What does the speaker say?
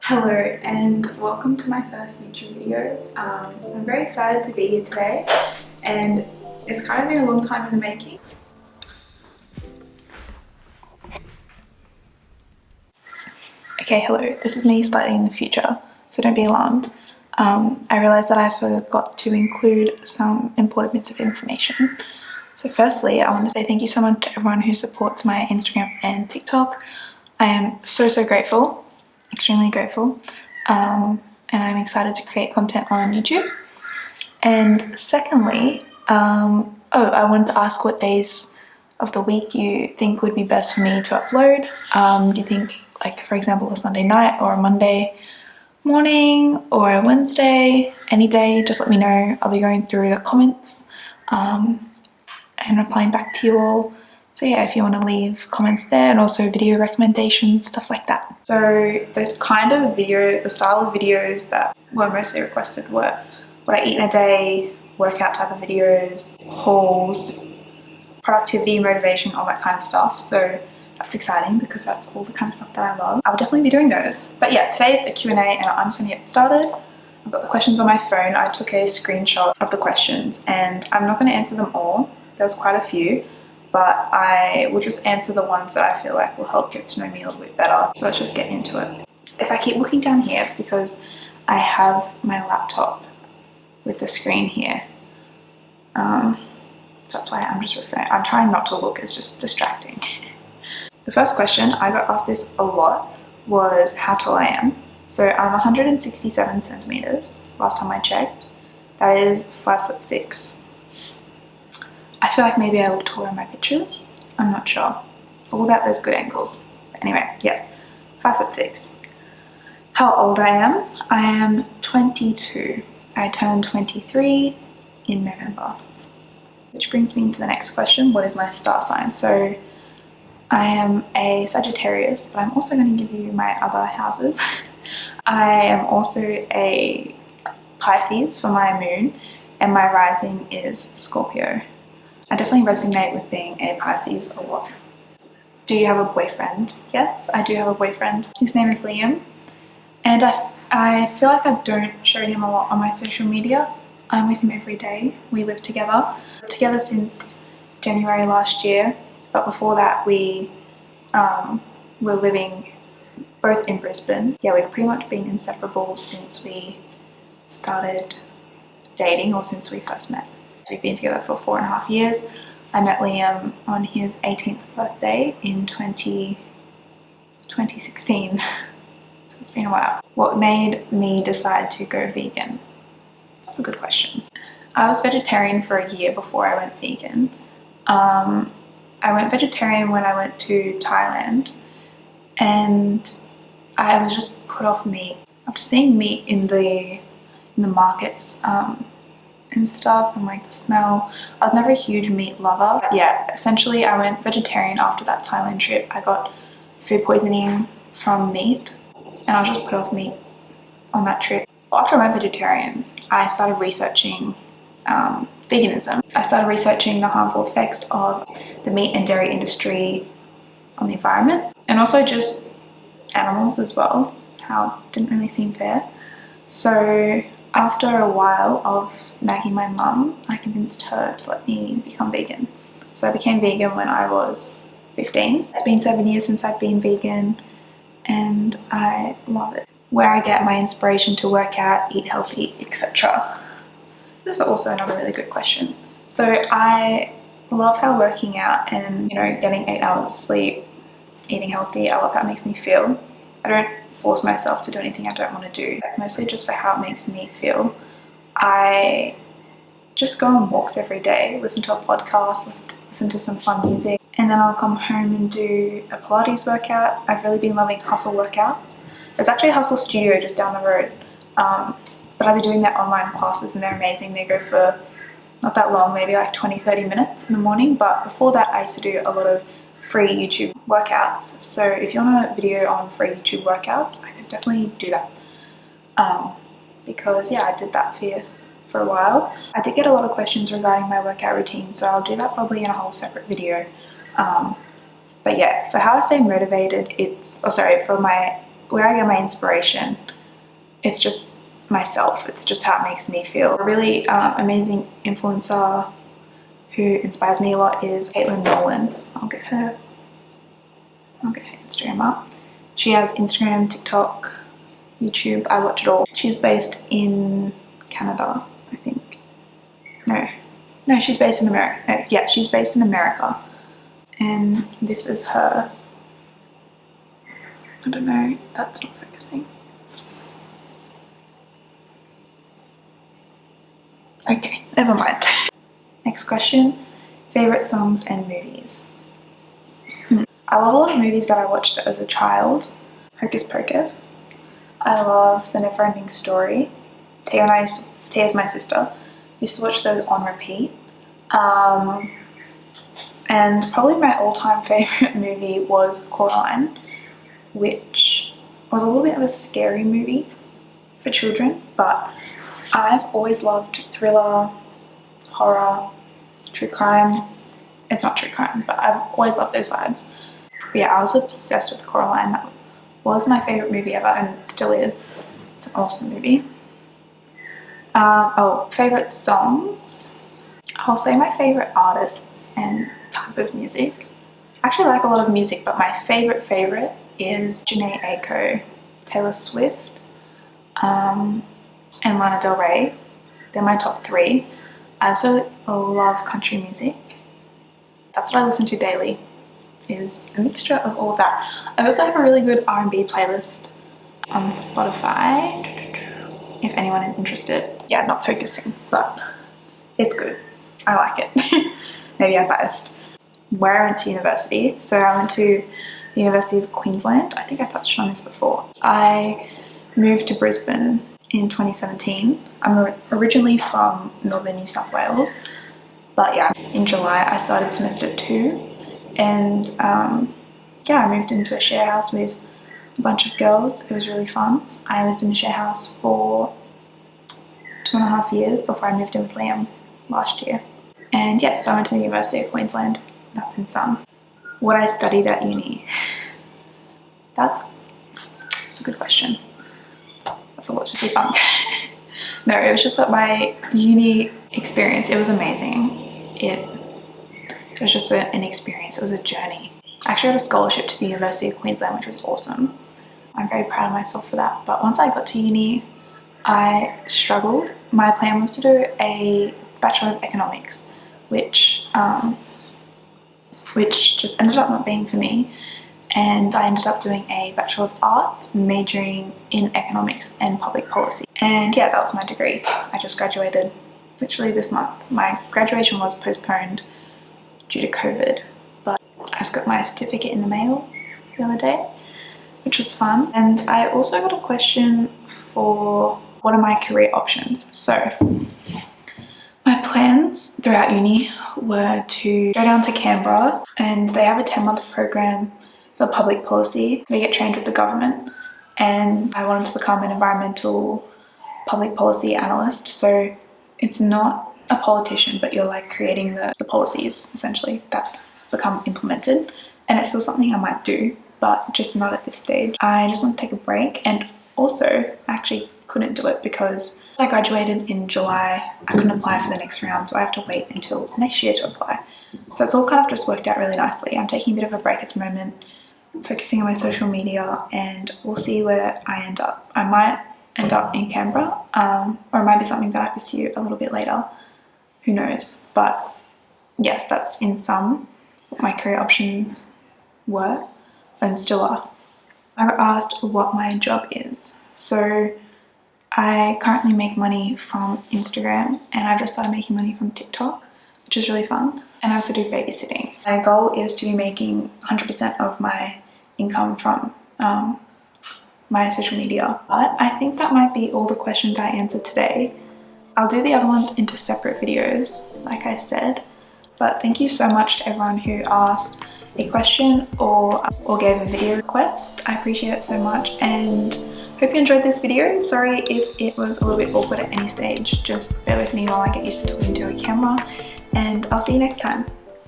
Hello and welcome to my first YouTube video. I'm very excited to be here today, and it's kind of been a long time in the making. Okay, hello, this is me slightly in the future, so don't be alarmed. I realised that I forgot to include some important bits of information. So firstly, I want to say thank you so much to everyone who supports my Instagram and TikTok. I am so grateful, extremely grateful, and I'm excited to create content on YouTube. And secondly, I wanted to ask what days of the week you think would be best for me to upload. Do you think, like, for example, a Sunday night or a Monday morning or a Wednesday, any day, just let me know. I'll be going through the comments and replying back to you all. So yeah, if you want to leave comments there, and also video recommendations, stuff like that. So the style of videos that were mostly requested were what I eat in a day, workout type of videos, hauls, productivity, motivation, all that kind of stuff. So that's exciting because that's all the kind of stuff that I love. I'll definitely be doing those. But yeah, today is a Q&A and I'm just gonna get started. I've got the questions on my phone. I took a screenshot of the questions and I'm not gonna answer them all. There's quite a few, but I will just answer the ones that I feel like will help get to know me a little bit better. So let's just get into it. If I keep looking down here, it's because I have my laptop with the screen here. So that's why I'm trying not to look, it's just distracting. The first question, I got asked this a lot, was how tall I am. So I'm 167 centimeters, last time I checked. That is 5'6". I feel like maybe I look taller in my pictures. I'm not sure. All about those good angles. But anyway, yes, 5'6". How old I am? I am 22. I turned 23 in November. Which brings me into the next question, what is my star sign? So I am a Sagittarius, but I'm also going to give you my other houses. I am also a Pisces for my moon, and my rising is Scorpio. I definitely resonate with being a Pisces a lot. Do you have a boyfriend? Yes, I do have a boyfriend. His name is Liam, and I feel like I don't show him a lot on my social media. I'm with him every day. We live together. We've together since January last year, but before that we were living both in Brisbane. Yeah, we've pretty much been inseparable since we started dating, or since we first met. So we've been together for 4.5 years. I met Liam on his 18th birthday in 2016. So it's been a while. What made me decide to go vegan? That's a good question. I was vegetarian for a year before I went vegan. I went vegetarian when I went to Thailand, and I was just put off meat. After seeing meat in the markets and stuff, and like the smell, I was never a huge meat lover. But yeah, essentially I went vegetarian after that Thailand trip. I got food poisoning from meat, and I was just put off meat on that trip. After I went vegetarian, I started researching veganism. I started researching the harmful effects of the meat and dairy industry on the environment, and also just animals as well, how it didn't really seem fair. So after a while of nagging my mum, I convinced her to let me become vegan. So I became vegan when I was 15. It's been 7 years since I've been vegan, and I love it. Where I get my inspiration to work out, eat healthy, etc. This is also another really good question. So I love how working out and, getting 8 hours of sleep, eating healthy, I love how it makes me feel. I don't force myself to do anything I don't want to do. It's mostly just for how it makes me feel. I just go on walks every day, listen to a podcast, listen to some fun music, and then I'll come home and do a Pilates workout. I've really been loving hustle workouts. There's actually a hustle studio just down the road, but I've been doing their online classes and they're amazing. They go for not that long, maybe like 20-30 minutes in the morning, but before that I used to do a lot of free YouTube workouts. So if you want a video on free YouTube workouts, I could definitely do that, because yeah, I did that for a while. I did get a lot of questions regarding my workout routine, so I'll do that probably in a whole separate video. But But yeah, for how I stay motivated, for where I get my inspiration, it's just myself. It's just how it makes me feel. A really amazing influencer who inspires me a lot is Caitlin Nolan. I'll get her Instagram up. She has Instagram, TikTok, YouTube. I watch it all. She's based in Canada, I think. No, she's based in America. Yeah, she's based in America. And this is her. I don't know, that's not focusing. Okay, never mind. Next question, favorite songs and movies. I love a lot of movies that I watched as a child. Hocus Pocus. I love The Neverending Story. Tia's my sister. Used to watch those on repeat. And probably my all-time favorite movie was Coraline, which was a little bit of a scary movie for children, but I've always loved thriller, horror, true crime. It's not true crime, but I've always loved those vibes. But yeah, I was obsessed with Coraline. That was my favorite movie ever and still is. It's an awesome movie. Favorite songs. I'll say my favorite artists and type of music. I actually like a lot of music, but my favorite is Janae Aiko, Taylor Swift, and Lana Del Rey. They're my top 3. I also love country music. That's what I listen to daily, is a mixture of all of that. I also have a really good R&B playlist on Spotify, if anyone is interested. Yeah, not focusing, but it's good. I like it. Maybe I'm biased. Where I went to university. So I went to the University of Queensland. I think I touched on this before. I moved to Brisbane in 2017. I'm originally from northern New South Wales. But yeah, in July I started semester 2. And yeah, I moved into a share house with a bunch of girls. It was really fun. I lived in a share house for 2.5 years before I moved in with Liam last year. And yeah, so I went to the University of Queensland. That's in Sun. What I studied at uni. That's a good question. That's a lot to debunk. No, it was just that my uni experience, it was amazing. It was just an experience. It was a journey. I actually had a scholarship to the University of Queensland, which was awesome. I'm very proud of myself for that. But once I got to uni, I struggled. My plan was to do a Bachelor of Economics, which just ended up not being for me. And I ended up doing a Bachelor of Arts, majoring in Economics and Public Policy. And yeah, that was my degree. I just graduated literally this month. My graduation was postponed due to COVID, but I just got my certificate in the mail the other day, which was fun. And I also got a question for what are my career options. So my plans throughout uni were to go down to Canberra, and they have a 10-month program for public policy. We get trained with the government, and I wanted to become an environmental public policy analyst. So it's not a politician, but you're like creating the policies essentially that become implemented. And it's still something I might do, but just not at this stage. I just want to take a break, and also I actually couldn't do it because I graduated in July. I couldn't apply for the next round, so I have to wait until next year to apply. So it's all kind of just worked out really nicely. I'm taking a bit of a break at the moment, focusing on my social media, and we'll see where I end up. I might end up in Canberra, or it might be something that I pursue a little bit later. Who knows? But yes, that's in sum what my career options were and still are. I got asked what my job is. So I currently make money from Instagram, and I've just started making money from TikTok, which is really fun. And I also do babysitting. My goal is to be making 100% of my income from my social media. But I think that might be all the questions I answered today. I'll do the other ones into separate videos, like I said. But thank you so much to everyone who asked a question or gave a video request. I appreciate it so much, and hope you enjoyed this video. Sorry if it was a little bit awkward at any stage. Just bear with me while I get used to talking to a camera, and I'll see you next time.